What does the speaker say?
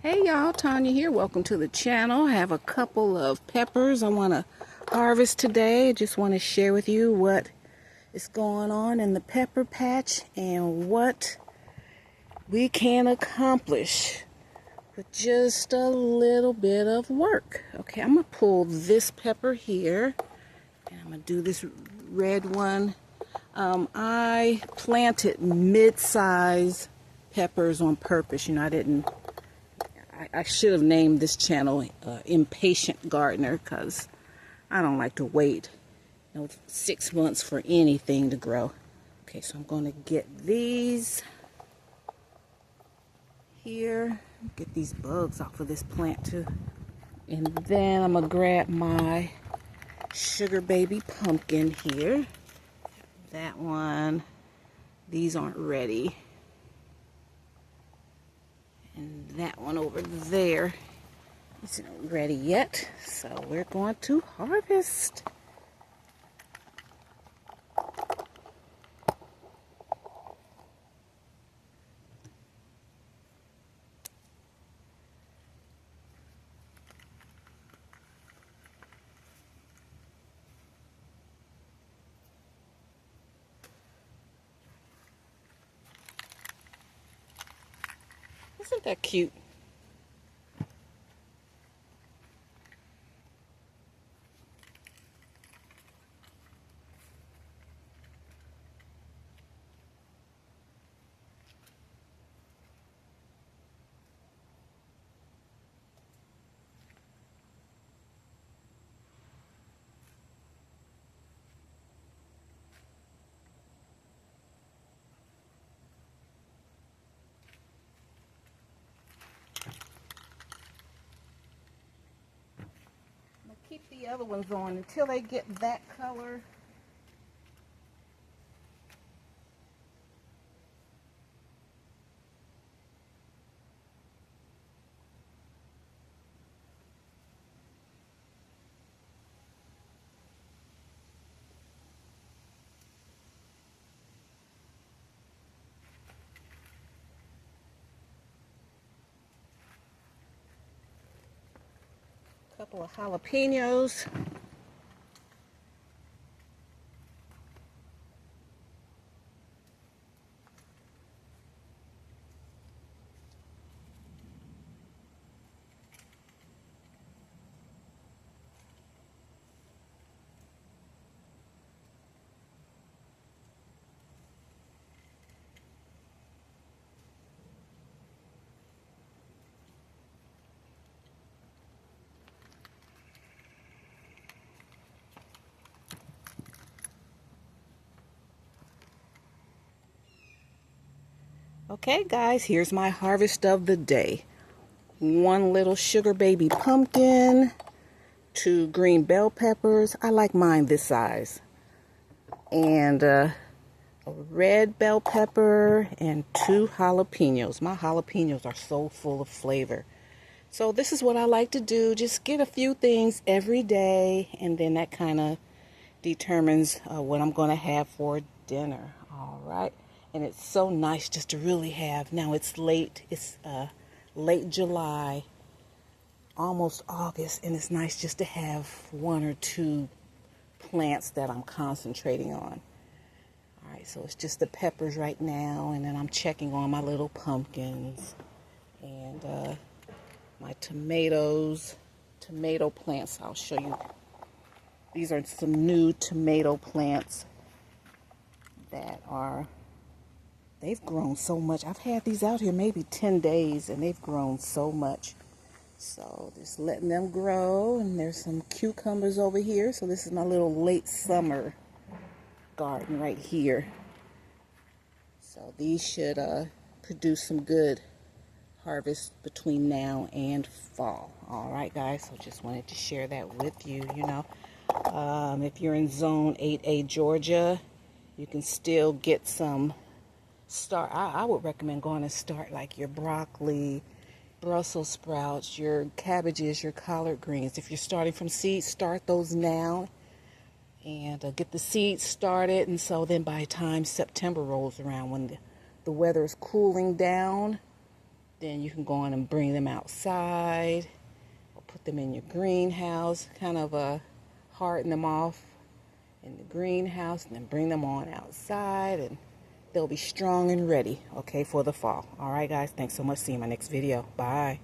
Hey y'all, Tanya here. Welcome to the channel. I have a couple of peppers I want to harvest today. I just want to share with you what is going on in the pepper patch and what we can accomplish with just a little bit of work. Okay, I'm going to pull this pepper here and I'm going to do this red one. I planted mid-size peppers on purpose. I should have named this channel Impatient Gardener, because I don't like to wait 6 months for anything to grow. Okay, so I'm going to get these here, get these bugs off of this plant too. And then I'm going to grab my sugar baby pumpkin here. That one, these aren't ready. And that one over there isn't ready yet, so we're going to harvest. Isn't that cute? Keep the other ones on until they get that color. A couple of jalapenos. Okay guys, here's my harvest of the day. One little sugar baby pumpkin, 2 green bell peppers. I like mine this size. And a red bell pepper and 2 jalapenos. My jalapenos are so full of flavor. So this is what I like to do. Just get a few things every day, and then that kind of determines what I'm going to have for dinner. All right. And it's so nice just to really have, now it's late July, almost August, and it's nice just to have 1 or 2 plants that I'm concentrating on. All right, so it's just the peppers right now, and then I'm checking on my little pumpkins and my tomato plants. I'll show you. These are some new tomato plants that they've grown so much. I've had these out here maybe 10 days and they've grown so much. So just letting them grow. And there's some cucumbers over here. So this is my little late summer garden right here. So these should produce some good harvest between now and fall. All right guys, so just wanted to share that with you. If you're in zone 8A Georgia, you can still get some I would recommend going to start like your broccoli, Brussels sprouts, your cabbages, your collard greens. If you're starting from seeds, start those now and get the seeds started. And so then by the time September rolls around, when the weather is cooling down, Then you can go on and bring them outside or put them in your greenhouse, kind of harden them off in the greenhouse, and then bring them on outside, and they'll be strong and ready, okay, for the fall. All right, guys, thanks so much. See you in my next video. Bye.